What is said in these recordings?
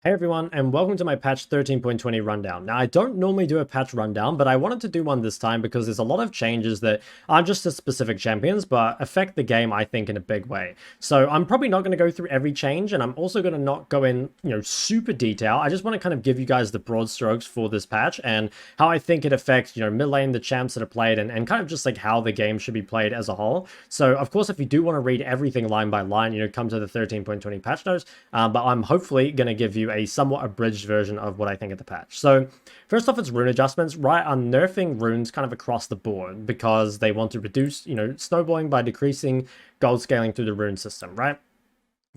Hey everyone, and welcome to my patch 13.20 rundown. Now, I don't normally do a patch rundown, but I wanted to do one this time because there's a lot of changes that aren't just to specific champions, but affect the game, I think, in a big way. So I'm probably not going to go through every change, and I'm also going to not go in, super detail. I just want to kind of give you guys the broad strokes for this patch and how I think it affects, mid lane, the champs that are played, and kind of just like how the game should be played as a whole. So, of course, if you do want to read everything line by line, come to the 13.20 patch notes, but I'm hopefully going to give you a somewhat abridged version of what I think of the patch. So first off, it's rune adjustments. Right, I'm nerfing runes kind of across the board because they want to reduce, snowballing by decreasing gold scaling through the rune system, right?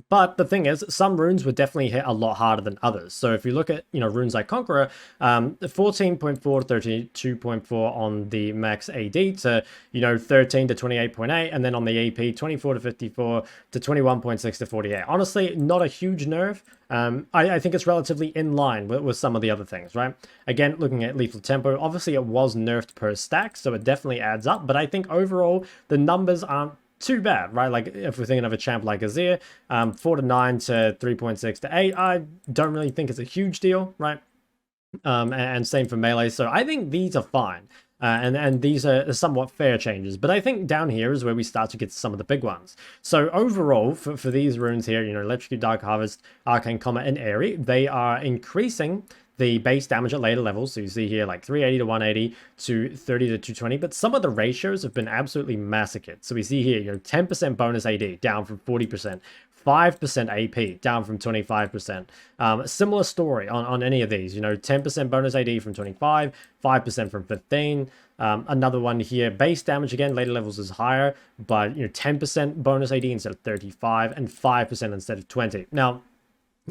But the thing is, some runes would definitely hit a lot harder than others. So if you look at, runes like Conqueror, 14.4 to 32.4 on the max AD to, 13 to 28.8, and then on the AP, 24 to 54 to 21.6 to 48. Honestly, not a huge nerf. I think it's relatively in line with some of the other things, right? Again, looking at lethal tempo, obviously it was nerfed per stack, so it definitely adds up. But I think overall, the numbers aren't too bad, right? Like if we're thinking of a champ like Azir, 4 to 9 to 3.6 to 8, I don't really think it's a huge deal, right? And same for melee. So I think these are fine. And these are somewhat fair changes. But I think down here is where we start to get some of the big ones. So overall, for these runes here, Electrocute, Dark Harvest, Arcane Comet, and Airy, they are increasing the base damage at later levels. So you see here like 380 to 180 to 30 to 220. But some of the ratios have been absolutely massacred. So we see here, 10% bonus AD down from 40%. 5% AP down from 25%. Similar story on any of these, 10% bonus AD from 25, 5% from 15. Another one here, base damage again, later levels is higher, but 10% bonus AD instead of 35 and 5% instead of 20. Now,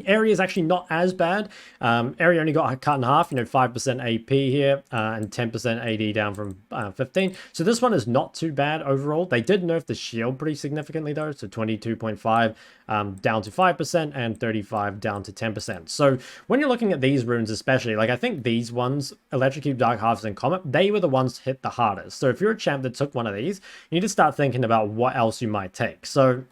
Area is actually not as bad. Area only got cut in half, 5% AP here and 10% AD down from 15. So this one is not too bad overall. They did nerf the shield pretty significantly though, so 22.5 down to 5% and 35 down to 10%. So when you're looking at these runes especially, like I think these ones, Electrocute, Dark Harvest, and Comet, they were the ones hit the hardest. So if you're a champ that took one of these, you need to start thinking about what else you might take. So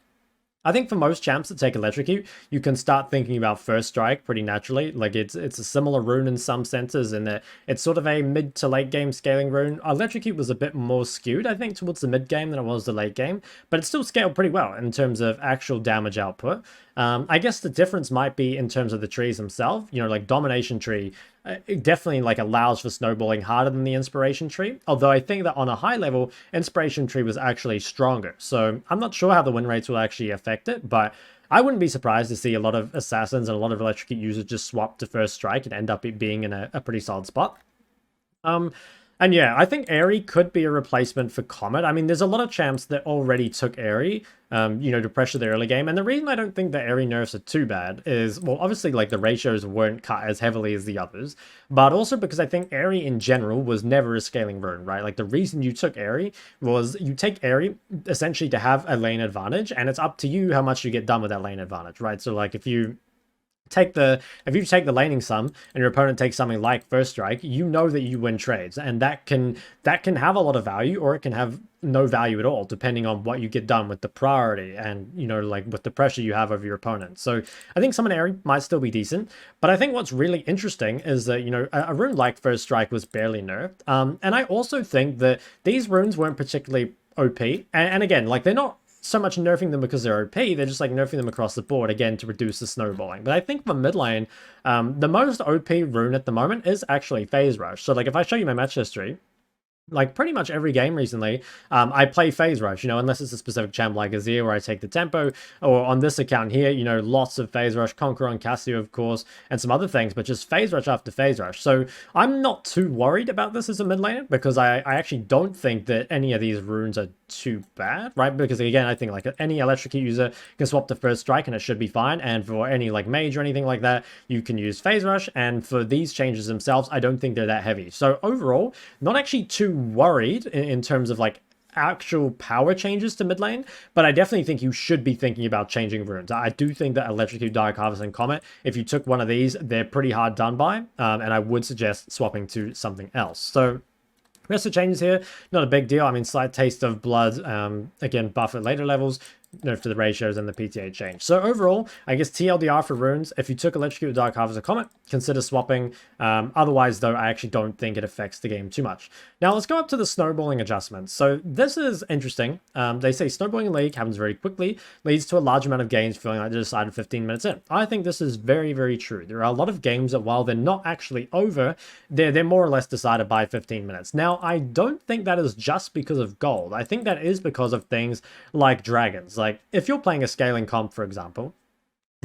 I think for most champs that take Electrocute, you can start thinking about First Strike pretty naturally. Like it's a similar rune in some senses in that it's sort of a mid to late game scaling rune. Electrocute was a bit more skewed, I think, towards the mid game than it was the late game, but it still scaled pretty well in terms of actual damage output. I guess the difference might be in terms of the trees themselves. Like Domination Tree, it definitely like allows for snowballing harder than the Inspiration Tree. Although I think that on a high level, Inspiration Tree was actually stronger. So I'm not sure how the win rates will actually affect it, but I wouldn't be surprised to see a lot of Assassins and a lot of Electrocute users just swap to First Strike and end up being in a pretty solid spot. And yeah, I think Airy could be a replacement for Comet. I mean, there's a lot of champs that already took Airy, to pressure the early game. And the reason I don't think the Airy nerfs are too bad is, well, obviously, like, the ratios weren't cut as heavily as the others, but also because I think Airy in general was never a scaling rune, right? Like, the reason you took Airy was you take Airy essentially to have a lane advantage, and it's up to you how much you get done with that lane advantage, right? So, like, if you take the laning sum and your opponent takes something like First Strike, you know that you win trades, and that can have a lot of value, or it can have no value at all, depending on what you get done with the priority and like with the pressure you have over your opponent. So I think Summon Airy might still be decent, but I think what's really interesting is that a rune like First Strike was barely nerfed, and I also think that these runes weren't particularly OP, and again, like, they're not so much nerfing them because they're OP, they're just like nerfing them across the board, again, to reduce the snowballing. But I think for mid lane, the most OP rune at the moment is actually Phase Rush. So like if I show you my match history, like pretty much every game recently, I play Phase Rush, unless it's a specific champ like Azir where I take the tempo, or on this account here, lots of Phase Rush, Conqueror on Cassio, of course, and some other things, but just Phase Rush after Phase Rush. So I'm not too worried about this as a mid laner, because I actually don't think that any of these runes are too bad, right? Because again, I think like any Electrocute user can swap to First Strike and it should be fine, and for any like mage or anything like that, you can use Phase Rush, and for these changes themselves, I don't think they're that heavy. So overall, not actually too worried in terms of like actual power changes to mid lane, but I definitely think you should be thinking about changing runes. I do think that Electrocute, Dark Harvest, and Comet, if you took one of these, they're pretty hard done by, and I would suggest swapping to something else. So rest of the changes here, not a big deal. I mean, slight taste of blood, again, buff at later levels. nerf to the ratios and the PTA change. So overall, I guess TLDR for runes. If you took Electrocute Dark Harvest or Comet, consider swapping. Otherwise, though, I actually don't think it affects the game too much. Now, let's go up to the snowballing adjustments. So this is interesting. They say snowballing in League happens very quickly, leads to a large amount of games feeling like they decided 15 minutes in. I think this is very, very true. There are a lot of games that, while they're not actually over, they're more or less decided by 15 minutes. Now, I don't think that is just because of gold. I think that is because of things like dragons. Like, if you're playing a scaling comp, for example,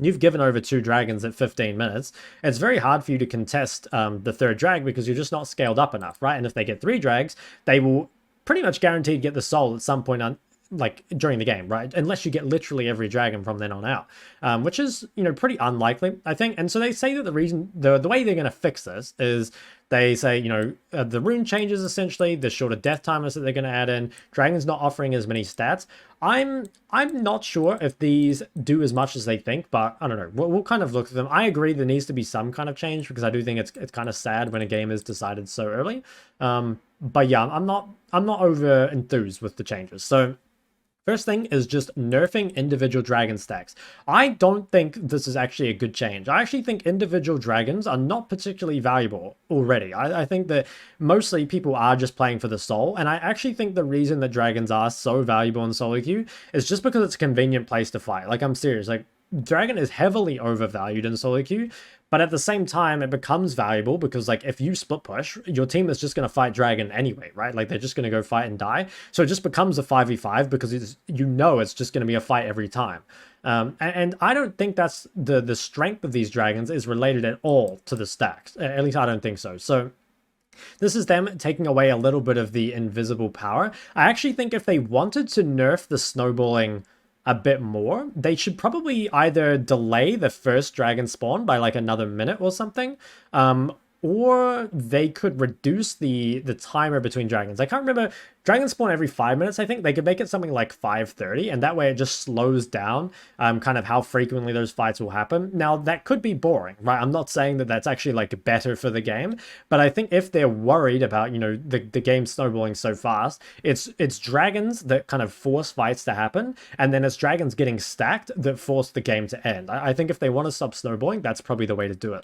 you've given over 2 dragons at 15 minutes, it's very hard for you to contest the 3rd drag because you're just not scaled up enough, right? And if they get 3 drags, they will pretty much guaranteed get the soul at some point like during the game, right? Unless you get literally every dragon from then on out, which is, you know, pretty unlikely, I think. And so they say that the reason, the way they're going to fix this is they say, you know, the rune changes essentially, the shorter death timers that they're going to add in, dragons not offering as many stats. I'm not sure if these do as much as they think, but I don't know. We'll kind of look at them. I agree there needs to be some kind of change because I do think it's kind of sad when a game is decided so early. But yeah, I'm not over enthused with the changes. So first thing is just nerfing individual dragon stacks. I don't think this is actually a good change. I actually think individual dragons are not particularly valuable already. I think that mostly people are just playing for the soul, and I actually think the reason that dragons are so valuable in solo queue is just because it's a convenient place to fight. Like, I'm serious. Like, dragon is heavily overvalued in solo queue, but at the same time, it becomes valuable because, like, if you split push, your team is just going to fight dragon anyway, right? Like, they're just going to go fight and die. So it just becomes a 5v5 because it's, you know, it's just going to be a fight every time. And I don't think that's the strength of these dragons is related at all to the stacks. At least I don't think so. So this is them taking away a little bit of the invisible power. I actually think if they wanted to nerf the snowballing a bit more, they should probably either delay the first dragon spawn by like another minute or something, or they could reduce the timer between dragons. I can't remember. Dragons spawn every 5 minutes, I think. They could make it something like 5:30, and that way it just slows down kind of how frequently those fights will happen. Now, that could be boring, right? I'm not saying that that's actually like better for the game, but I think if they're worried about, you know, the game snowballing so fast, it's dragons that kind of force fights to happen, and then it's dragons getting stacked that force the game to end. I think if they want to stop snowballing, that's probably the way to do it.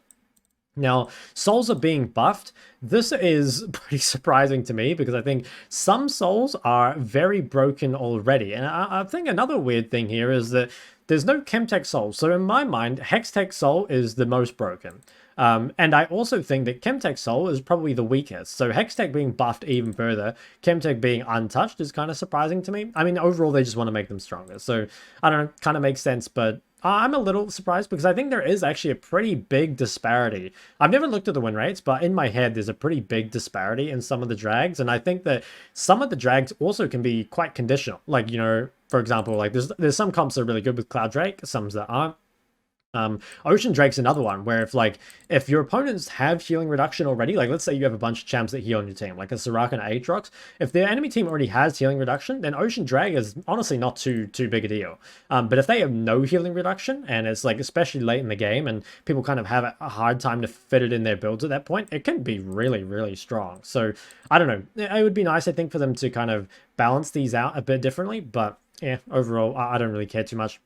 Now, souls are being buffed. This is pretty surprising to me because I think some souls are very broken already. And I think another weird thing here is that there's no Chemtech soul. So in my mind, Hextech soul is the most broken. And I also think that Chemtech soul is probably the weakest. So Hextech being buffed even further, Chemtech being untouched is kind of surprising to me. I mean, overall, they just want to make them stronger. So I don't know, kind of makes sense, but I'm a little surprised because I think there is actually a pretty big disparity. I've never looked at the win rates, but in my head, there's a pretty big disparity in some of the drags. And I think that some of the drags also can be quite conditional. Like, you know, for example, like there's some comps that are really good with Cloud Drake, some that aren't. Ocean Drake's another one where if your opponents have healing reduction already, like let's say you have a bunch of champs that heal on your team, like a Soraka and Aatrox, if their enemy team already has healing reduction, then Ocean Drake is honestly not too big a deal. But if they have no healing reduction, and it's like especially late in the game, and people kind of have a hard time to fit it in their builds at that point, it can be really, really strong. So I don't know. It would be nice, I think, for them to kind of balance these out a bit differently, but yeah, overall, I don't really care too much.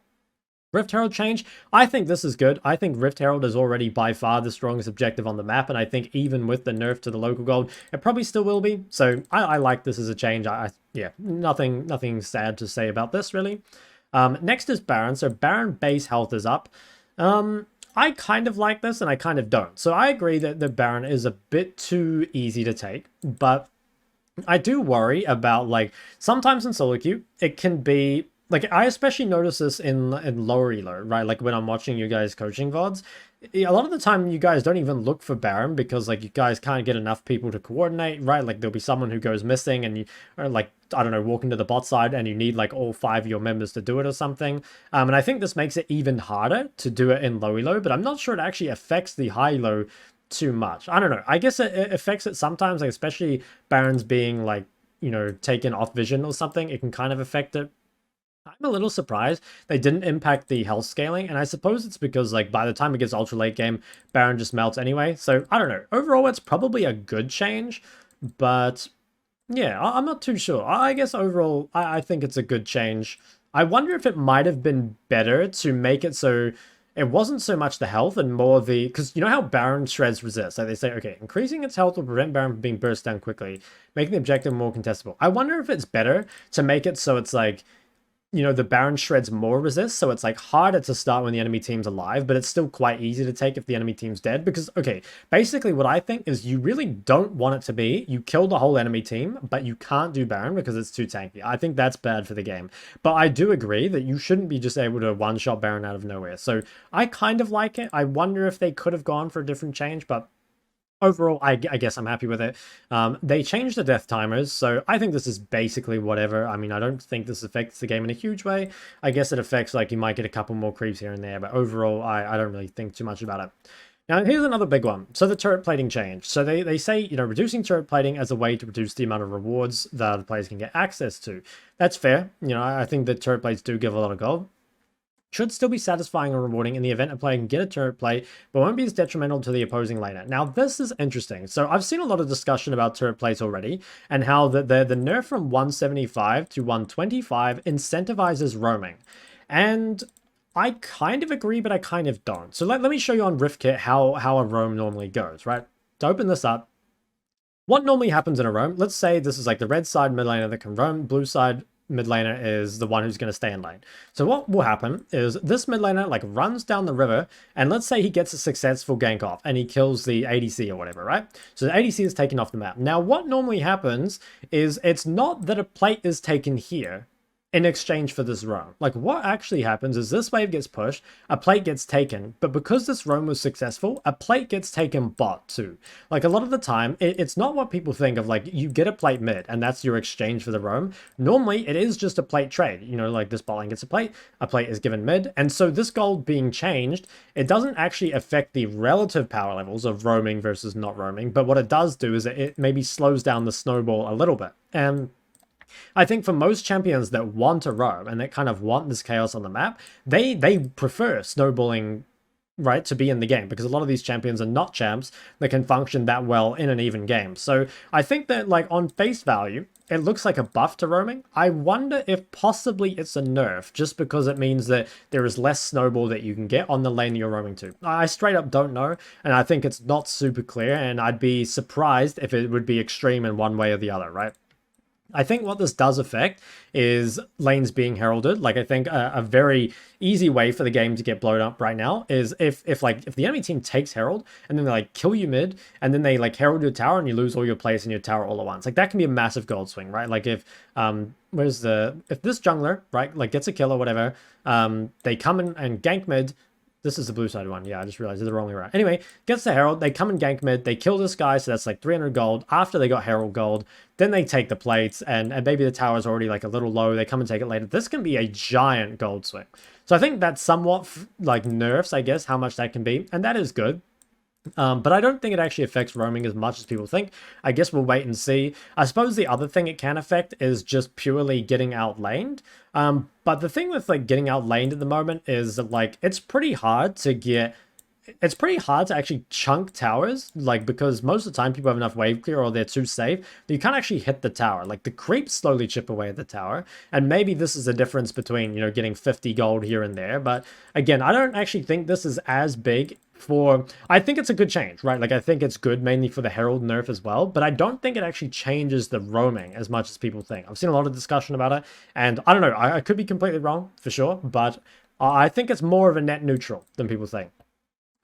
Rift Herald change, I think this is good. I think Rift Herald is already by far the strongest objective on the map, and I think even with the nerf to the local gold, it probably still will be. So I like this as a change. Yeah, nothing sad to say about this, really. Next is Baron. So Baron base health is up. I kind of like this, and I kind of don't. So I agree that the Baron is a bit too easy to take, but I do worry about, like, sometimes in solo queue, it can be... Like, I especially notice this in lower elo, right? Like, when I'm watching you guys coaching VODs, a lot of the time you guys don't even look for Baron because, like, you guys can't get enough people to coordinate, right? Like, there'll be someone who goes missing and you are, like, I don't know, walking to the bot side and you need, like, all 5 of your members to do it or something. And I think this makes it even harder to do it in low elo, but I'm not sure it actually affects the high elo too much. I don't know. I guess it affects it sometimes, like, especially Barons being, like, you know, taken off vision or something. It can kind of affect it. I'm a little surprised they didn't impact the health scaling, and I suppose it's because, like, by the time it gets ultra late game, Baron just melts anyway. So I don't know. Overall, it's probably a good change, but yeah, I'm not too sure. I guess overall, I think it's a good change. I wonder if it might have been better to make it so it wasn't so much the health and more the, because you know how Baron shreds resist. Like they say, okay, increasing its health will prevent Baron from being burst down quickly, making the objective more contestable. I wonder if it's better to make it so it's like, you know, the Baron shreds more resist, so it's like harder to start when the enemy team's alive, but it's still quite easy to take if the enemy team's dead. Because, okay, basically what I think is you really don't want it to be, you kill the whole enemy team, but you can't do Baron because it's too tanky. I think that's bad for the game. But I do agree that you shouldn't be just able to one-shot Baron out of nowhere. So I kind of like it. I wonder if they could have gone for a different change, but overall, I guess I'm happy with it. They changed the death timers, so I think this is basically whatever. I mean, I don't think this affects the game in a huge way. I guess it affects, like, you might get a couple more creeps here and there, but overall, I don't really think too much about it. Now, here's another big one. So the turret plating change. So they say, you know, reducing turret plating as a way to reduce the amount of rewards that the players can get access to. That's fair. You know, I think that turret plates do give a lot of gold. Should still be satisfying and rewarding in the event a player can get a turret plate, but won't be as detrimental to the opposing laner. Now, this is interesting. So I've seen a lot of discussion about turret plates already, and how the nerf from 175 to 125 incentivizes roaming. And I kind of agree, but I kind of don't. So let me show you on Riftkit how a roam normally goes, right? To open this up, what normally happens in a roam, let's say this is like the red side mid laner that can roam, blue side mid laner is the one who's going to stay in lane. So what will happen is this mid laner like runs down the river, and let's say he gets a successful gank off and he kills the ADC or whatever, right? So the ADC is taken off the map. Now what normally happens is it's not that a plate is taken here in exchange for this roam. Like what actually happens is this wave gets pushed, a plate gets taken, but because this roam was successful, a plate gets taken bot too. Like a lot of the time, it's not what people think of, like you get a plate mid and that's your exchange for the roam. Normally it is just a plate trade, you know, like this bot lane gets a plate is given mid, and so this gold being changed, it doesn't actually affect the relative power levels of roaming versus not roaming, but what it does do is it maybe slows down the snowball a little bit. And I think for most champions that want to roam and that kind of want this chaos on the map, they prefer snowballing, right, to be in the game, because a lot of these champions are not champs that can function that well in an even game. So I think that, like, on face value, it looks like a buff to roaming. I wonder if possibly it's a nerf, just because it means that there is less snowball that you can get on the lane you're roaming to. I straight up don't know, and I think it's not super clear, and I'd be surprised if it would be extreme in one way or the other, right? I think what this does affect is lanes being heralded. Like, I think a very easy way for the game to get blown up right now is if the enemy team takes Herald and then they like kill you mid and then they like herald your tower and you lose all your place in your tower all at once. Like that can be a massive gold swing, right? Like if if this jungler, right, like gets a kill or whatever, they come in and gank mid. This is the blue side one. Yeah, I just realized it's the wrong way around. Anyway, gets the Herald. They come and gank mid. They kill this guy, so that's like 300 gold. After they got Herald gold, then they take the plates, and maybe the tower's already like a little low. They come and take it later. This can be a giant gold swing. So I think that's somewhat like nerfs, I guess, how much that can be. And that is good. But I don't think it actually affects roaming as much as people think. I guess we'll wait and see. I suppose the other thing it can affect is just purely getting outlaned. But the thing with like getting outlaned at the moment is that like it's pretty hard to actually chunk towers, like, because most of the time people have enough wave clear or they're too safe that you can't actually hit the tower. Like the creeps slowly chip away at the tower, and maybe this is a difference between, you know, getting 50 gold here and there. But again, I don't actually think this is as big for, I think it's a good change, right? Like I think it's good mainly for the Herald nerf as well, but I don't think it actually changes the roaming as much as people think. I've seen a lot of discussion about it, and I don't know, I could be completely wrong for sure, but I think it's more of a net neutral than people think.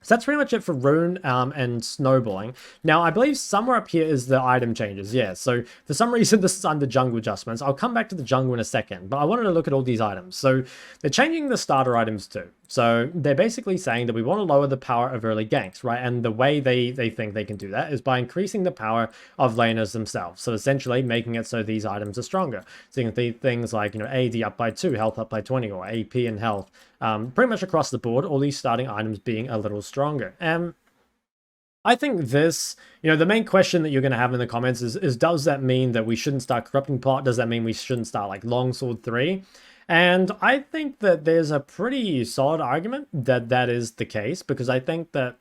So that's pretty much it for Rune and snowballing. Now, I believe somewhere up here is the item changes. Yeah, so for some reason, this is under jungle adjustments. I'll come back to the jungle in a second, but I wanted to look at all these items. So they're changing the starter items too. So they're basically saying that we want to lower the power of early ganks, right? And the way they think they can do that is by increasing the power of laners themselves. So essentially making it so these items are stronger. So you can see things like, you know, AD up by 2, health up by 20, or AP and health. Pretty much across the board, all these starting items being a little stronger. And I think this, you know, the main question that you're going to have in the comments is does that mean that we shouldn't start Corrupting Pot? Does that mean we shouldn't start like Longsword 3? And I think that there's a pretty solid argument that that is the case, because I think that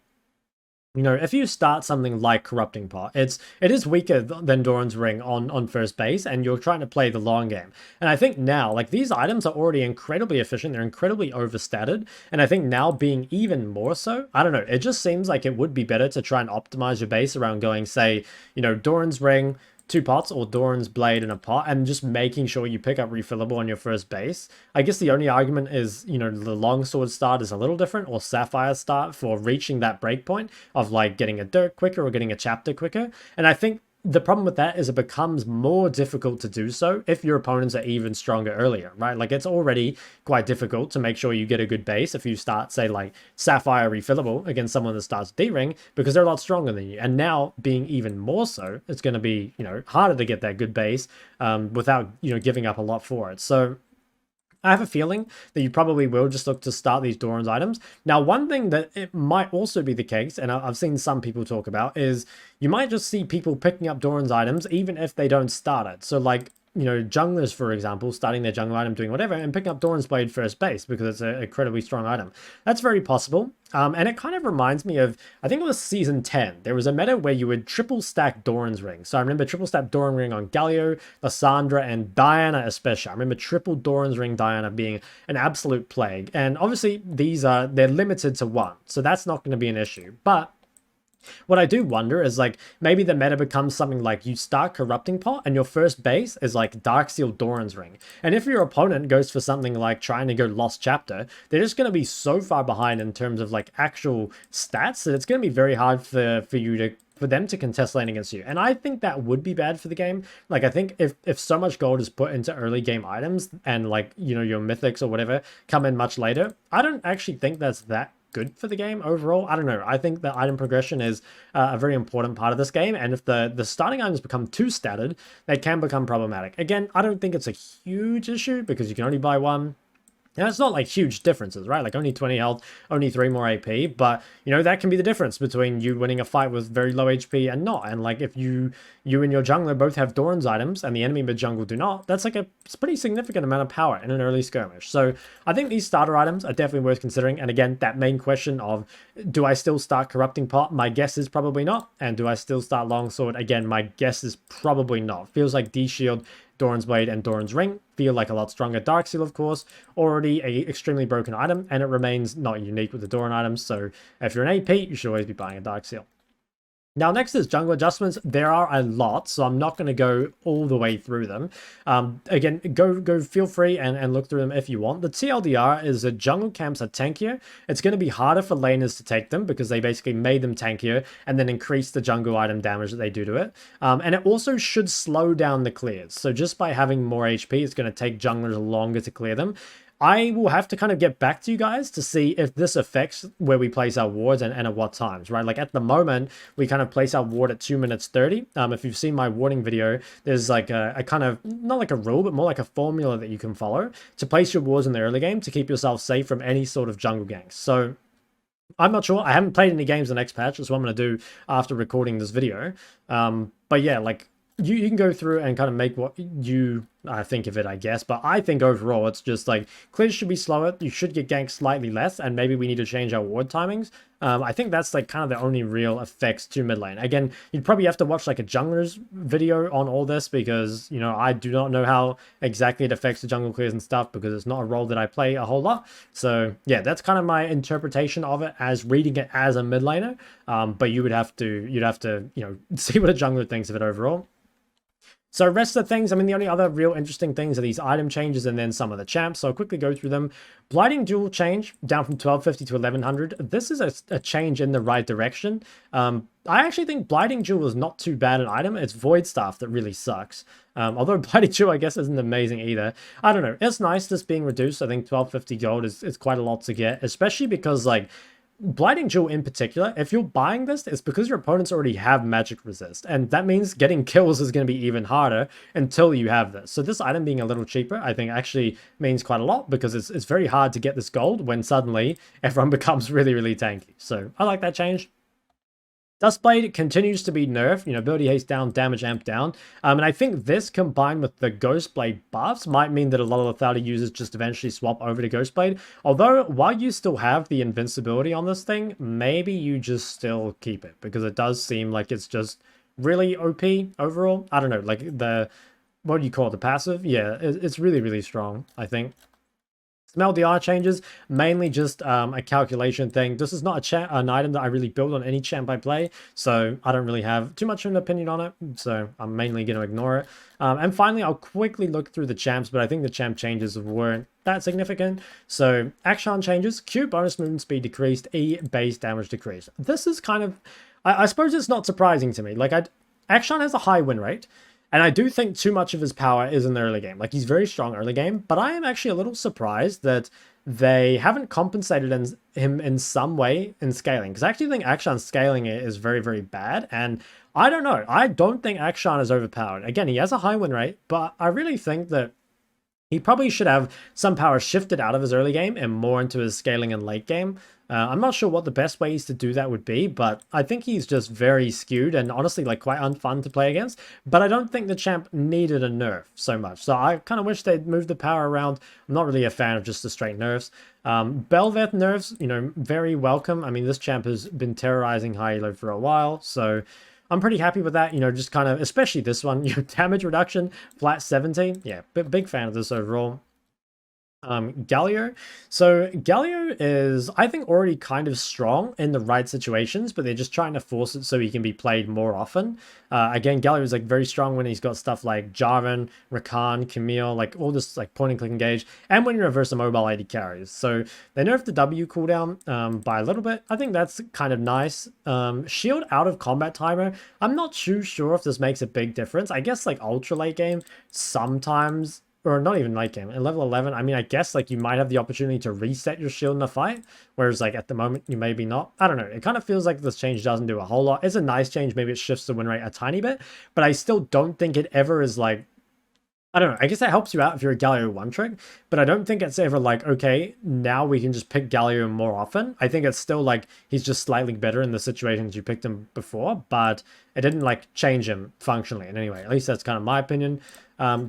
You know, if you start something like Corrupting Pot, it is weaker than Doran's Ring on first base, and you're trying to play the long game. And I think now, like, these items are already incredibly efficient, they're incredibly overstated, and I think now being even more so, I don't know, it just seems like it would be better to try and optimize your base around going, say, you know, Doran's Ring, 2 pots, or Doran's Blade in a pot, and just making sure you pick up refillable on your first base. I guess the only argument is, you know, the longsword start is a little different, or sapphire start for reaching that breakpoint of like getting a dirt quicker or getting a chapter quicker. And I think the problem with that is it becomes more difficult to do so if your opponents are even stronger earlier, right? Like, it's already quite difficult to make sure you get a good base if you start, say, like Sapphire refillable against someone that starts D-Ring, because they're a lot stronger than you. And now being even more so, it's going to be, you know, harder to get that good base without, you know, giving up a lot for it. So I have a feeling that you probably will just look to start these Doran's items. Now, one thing that it might also be the case, and I've seen some people talk about, is you might just see people picking up Doran's items even if they don't start it. So, like, you know, junglers, for example, starting their jungle item, doing whatever, and picking up Doran's Blade first base because it's an incredibly strong item. That's very possible. And it kind of reminds me of, I think it was Season 10. There was a meta where you would triple stack Doran's Ring. So I remember triple stack Doran Ring on Galio, Lysandra, and Diana especially. I remember triple Doran's Ring Diana being an absolute plague. And obviously, they're limited to 1. So that's not going to be an issue. But what I do wonder is, like, maybe the meta becomes something like you start Corrupting Pot and your first base is like Darkseal Doran's Ring. And if your opponent goes for something like trying to go Lost Chapter, they're just going to be so far behind in terms of like actual stats that it's going to be very hard for them to contest lane against you. And I think that would be bad for the game. Like, I think if so much gold is put into early game items and, like, you know, your mythics or whatever come in much later, I don't actually think that's that good for the game overall. I don't know. I think the item progression is a very important part of this game, and if the starting items become too statted, they can become problematic. Again, I don't think it's a huge issue because you can only buy one. Now, it's not like huge differences, right? Like only 20 health, only 3 more AP, but, you know, that can be the difference between you winning a fight with very low HP and not. And, like, if you and your jungler both have Doran's items and the enemy mid-jungle do not, that's like a pretty significant amount of power in an early skirmish. So I think these starter items are definitely worth considering. And again, that main question of, do I still start Corrupting Pot? My guess is probably not. And do I still start Longsword? Again, my guess is probably not. Feels like D-Shield, Doran's Blade, and Doran's Ring feel like a lot stronger. Darkseal, of course, already a extremely broken item, and it remains not unique with the Doran items, so if you're an AP, you should always be buying a Darkseal. Now, next is jungle adjustments. There are a lot, so I'm not going to go all the way through them. Again, go feel free and look through them if you want. The TLDR is that jungle camps are tankier. It's going to be harder for laners to take them because they basically made them tankier and then increase the jungle item damage that they do to it. And it also should slow down the clears. So just by having more HP, it's going to take junglers longer to clear them. I will have to kind of get back to you guys to see if this affects where we place our wards and at what times, right? Like, at the moment, we kind of place our ward at 2 minutes 30. If you've seen my warding video, there's like a kind of, not like a rule, but more like a formula that you can follow to place your wards in the early game to keep yourself safe from any sort of jungle ganks. So I'm not sure. I haven't played any games the next patch. That's what I'm going to do after recording this video. But yeah, like, you can go through and kind of make what you think of it, I guess. But I think overall, it's just like clears should be slower. You should get ganked slightly less, and maybe we need to change our ward timings. I think that's like kind of the only real effects to mid lane. Again, you'd probably have to watch like a jungler's video on all this because, you know, I do not know how exactly it affects the jungle clears and stuff because it's not a role that I play a whole lot. So yeah, that's kind of my interpretation of it as reading it as a mid laner. But you'd have to, you know, see what a jungler thinks of it overall. So rest of the things, I mean, the only other real interesting things are these item changes and then some of the champs. So I'll quickly go through them. Blighting Jewel change down from 1250 to 1100. This is a change in the right direction. I actually think Blighting Jewel is not too bad an item. It's Void Staff that really sucks. Although Blighting Jewel, I guess, isn't amazing either. I don't know. It's nice this being reduced. I think 1250 gold is quite a lot to get, especially because, like, Blighting Jewel in particular, if you're buying this, it's because your opponents already have magic resist, and that means getting kills is going to be even harder until you have this. So this item being a little cheaper, I think actually means quite a lot because it's very hard to get this gold when suddenly everyone becomes really, really tanky. So I like that change. Duskblade continues to be nerfed, ability haste down, damage amp down. And I think this combined with the Ghostblade buffs might mean that a lot of lethality users just eventually swap over to Ghostblade. Although, while you still have the invincibility on this thing, maybe you just still keep it, because it does seem like it's just really OP overall. I don't know, like what do you call it, the passive? Yeah, it's really, really strong, I think. Some LDR changes, mainly just a calculation thing. This is not an item that I really build on any champ I play, so I don't really have too much of an opinion on it, so I'm mainly going to ignore it. And finally, I'll quickly look through the champs, but I think the champ changes weren't that significant. So, Akshan changes, Q bonus movement speed decreased, E base damage decreased. This is kind of, I suppose it's not surprising to me. Like, Akshan has a high win rate, and I do think too much of his power is in the early game. Like, he's very strong early game, but I am actually a little surprised that they haven't compensated him in some way in scaling. Because I actually think Akshan's scaling is very, very bad. And I don't know. I don't think Akshan is overpowered. Again, he has a high win rate, but I really think that he probably should have some power shifted out of his early game and more into his scaling and late game. I'm not sure what the best ways to do that would be, but I think he's just very skewed and honestly like quite unfun to play against. But I don't think the champ needed a nerf so much. So I kind of wish they'd moved the power around. I'm not really a fan of just the straight nerfs. Belveth nerfs, very welcome. I mean, this champ has been terrorizing high elo for a while, so I'm pretty happy with that, just kind of, especially this one, damage reduction, flat 17. Yeah, big fan of this overall. Galio. So Galio is, I think, already kind of strong in the right situations, but they're just trying to force it so he can be played more often. Again, Galio is like very strong when he's got stuff like Jarvan, Rakan, Camille, like all this like point and click engage, and when you reverse the mobile AD carries. So they nerfed the W cooldown by a little bit. I think that's kind of nice. Shield out of combat timer. I'm not too sure if this makes a big difference. I guess like ultra late game sometimes, or not even late game, at level 11, I mean, I guess, like, you might have the opportunity to reset your shield in a fight, whereas, like, at the moment, you maybe not. I don't know. It kind of feels like this change doesn't do a whole lot. It's a nice change. Maybe it shifts the win rate a tiny bit, but I still don't think it ever is, like, I don't know. I guess that helps you out if you're a Galio one trick, but I don't think it's ever like, okay, now we can just pick Galio more often. I think it's still like he's just slightly better in the situations you picked him before, but it didn't like change him functionally in any way. At least that's kind of my opinion.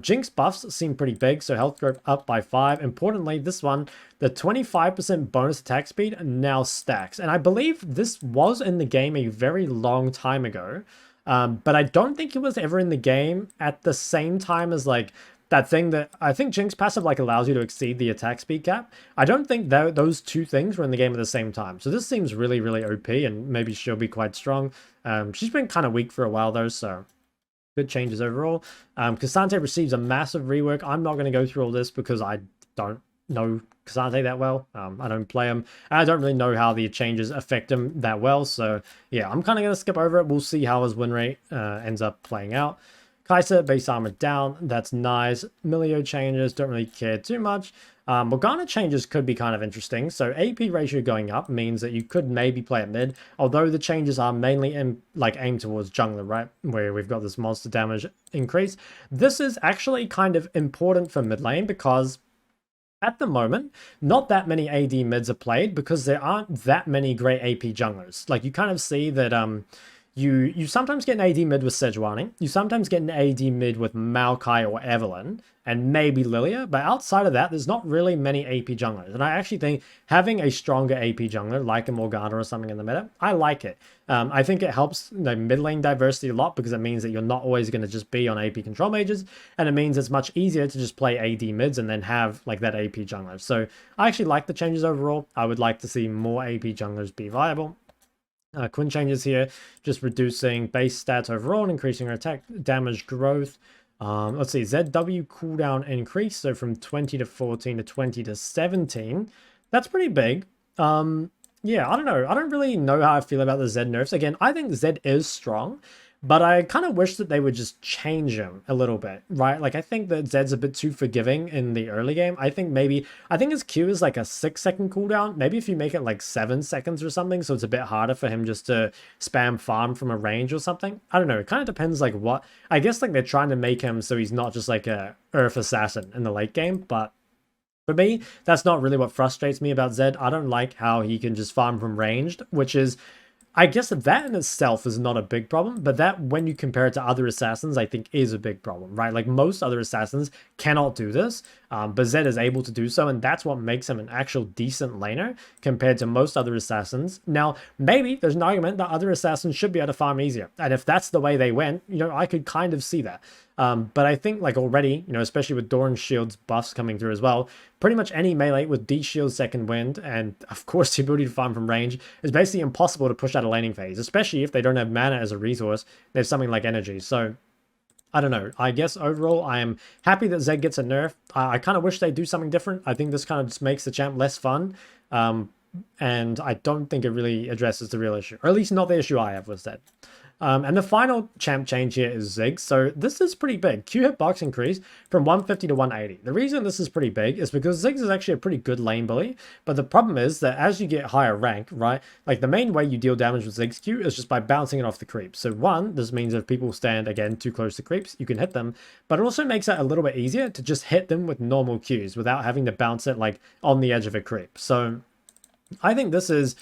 Jinx buffs seem pretty big, so health growth up by 5. Importantly, this one, the 25% bonus attack speed now stacks. And I believe this was in the game a very long time ago. But I don't think it was ever in the game at the same time as like that thing that I think Jinx passive like allows you to exceed the attack speed cap. I don't think those two things were in the game at the same time. So this seems really, really OP, and maybe she'll be quite strong. She's been kind of weak for a while though, so good changes overall. Cassante receives a massive rework. I'm not going to go through all this because I don't know Cassante that well. I don't play him. I don't really know how the changes affect him that well. So yeah, I'm kind of going to skip over it. We'll see how his win rate ends up playing out. Kai'Sa, base armor down. That's nice. Milio changes. Don't really care too much. Morgana changes could be kind of interesting. So AP ratio going up means that you could maybe play at mid, although the changes are mainly aimed towards jungler, right? Where we've got this monster damage increase. This is actually kind of important for mid lane because at the moment, not that many AD mids are played because there aren't that many great AP junglers. Like, you kind of see that you sometimes get an AD mid with Sejuani, you sometimes get an AD mid with Maokai or Evelynn, and maybe Lilia, but outside of that, there's not really many AP junglers. And I actually think having a stronger AP jungler, like a Morgana or something in the meta, I like it. I think it helps the mid lane diversity a lot because it means that you're not always going to just be on AP control mages, and it means it's much easier to just play AD mids and then have like that AP jungler. So I actually like the changes overall. I would like to see more AP junglers be viable. Quinn changes here, just reducing base stats overall and increasing her attack damage growth. Let's see, ZW cooldown increase, so from 20 to 14 to 20 to 17. That's pretty big. Yeah, I don't know. I don't really know how I feel about the Zed nerfs. Again, I think Zed is strong, but I kind of wish that they would just change him a little bit, right? Like, I think that Zed's a bit too forgiving in the early game. I think his Q is like a 6-second cooldown. Maybe if you make it like 7 seconds or something, so it's a bit harder for him just to spam farm from a range or something. I don't know. It kind of depends like what... I guess like they're trying to make him so he's not just like a Earth assassin in the late game, but for me, that's not really what frustrates me about Zed. I don't like how he can just farm from ranged, which is I guess that in itself is not a big problem, but that when you compare it to other assassins, I think is a big problem, right? Like most other assassins cannot do this, but Zed is able to do so, and that's what makes him an actual decent laner compared to most other assassins. Now, maybe there's an argument that other assassins should be able to farm easier, and if that's the way they went, I could kind of see that. But I think like already, especially with Doran's Shield's buffs coming through as well, pretty much any melee with D Shield Second Wind and of course the ability to farm from range is basically impossible to push out a laning phase, especially if they don't have mana as a resource. There's something like energy. So I don't know. I guess overall, I am happy that Zed gets a nerf. I kind of wish they'd do something different. I think this kind of just makes the champ less fun. And I don't think it really addresses the real issue, or at least not the issue I have with Zed. And the final champ change here is Ziggs. So this is pretty big. Q hitbox increase from 150 to 180. The reason this is pretty big is because Ziggs is actually a pretty good lane bully. But the problem is that as you get higher rank, right, like the main way you deal damage with Ziggs Q is just by bouncing it off the creeps. So one, this means if people stand, again, too close to creeps, you can hit them. But it also makes it a little bit easier to just hit them with normal Qs without having to bounce it like on the edge of a creep. So I think this is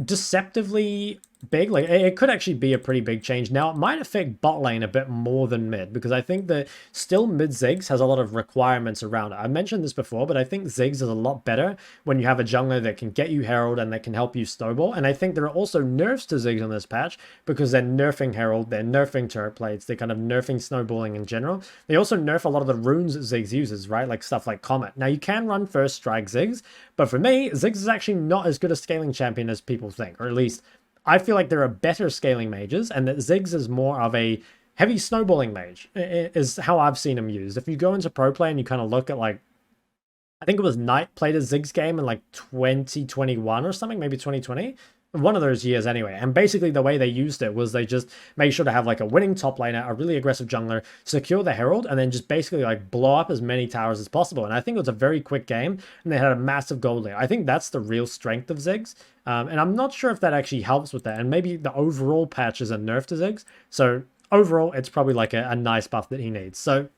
deceptively big. Like it could actually be a pretty big change. Now it might affect bot lane a bit more than mid, because I think that still mid Ziggs has a lot of requirements around it. I mentioned this before, but I think Ziggs is a lot better when you have a jungler that can get you Herald and that can help you snowball. And I think there are also nerfs to Ziggs on this patch because they're nerfing Herald, they're nerfing turret plates, they're kind of nerfing snowballing in general. They also nerf a lot of the runes that Ziggs uses, right? Like stuff like Comet. Now you can run first strike Ziggs, but for me, Ziggs is actually not as good a scaling champion as people think, or at least I feel like there are better scaling mages, and that Ziggs is more of a heavy snowballing mage, is how I've seen him used. If you go into pro play and you kind of look at, like, I think it was Knight played a Ziggs game in like 2021 or something, maybe 2020. One of those years anyway. And basically the way they used it was they just made sure to have like a winning top laner, a really aggressive jungler, secure the Herald, and then just basically like blow up as many towers as possible. And I think it was a very quick game, and they had a massive gold lead. I think that's the real strength of Ziggs. And I'm not sure if that actually helps with that. And maybe the overall patch is a nerf to Ziggs. So overall, it's probably like a nice buff that he needs. So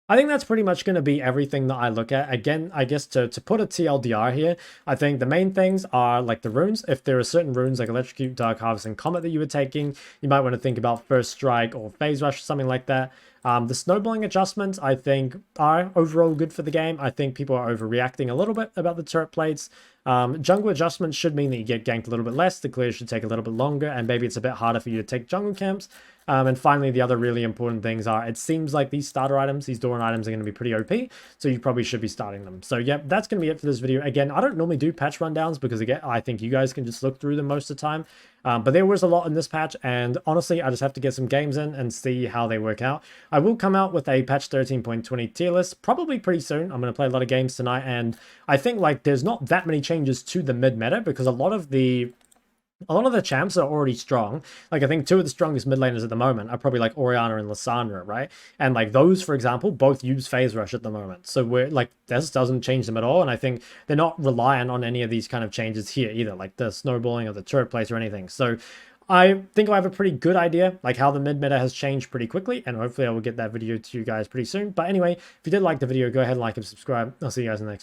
I think that's pretty much going to be everything that I look at. Again, I guess to put a TLDR here, I think the main things are like the runes. If there are certain runes like Electrocute, Dark Harvest, and Comet that you were taking, you might want to think about First Strike or Phase Rush or something like that. The snowballing adjustments, I think, are overall good for the game. I think people are overreacting a little bit about the turret plates. Jungle adjustments should mean that you get ganked a little bit less. The clear should take a little bit longer, and maybe it's a bit harder for you to take jungle camps. And finally, the other really important things are, it seems like these starter items, these Doran items are going to be pretty OP, so you probably should be starting them. So yeah, that's going to be it for this video. Again, I don't normally do patch rundowns because, again, I think you guys can just look through them most of the time. But there was a lot in this patch, and honestly, I just have to get some games in and see how they work out. I will come out with a patch 13.20 tier list probably pretty soon. I'm going to play a lot of games tonight, and I think like there's not that many changes to the mid meta because a lot of the champs are already strong. Like, I think two of the strongest mid laners at the moment are probably like Orianna and Lysandra, right? And like those, for example, both use phase rush at the moment. So we're like, this doesn't change them at all. And I think they're not reliant on any of these kind of changes here either, like the snowballing or the turret place or anything. So I think I have a pretty good idea, like how the mid meta has changed pretty quickly, and hopefully I will get that video to you guys pretty soon. But anyway, if you did like the video, go ahead and like and subscribe. I'll see you guys in the next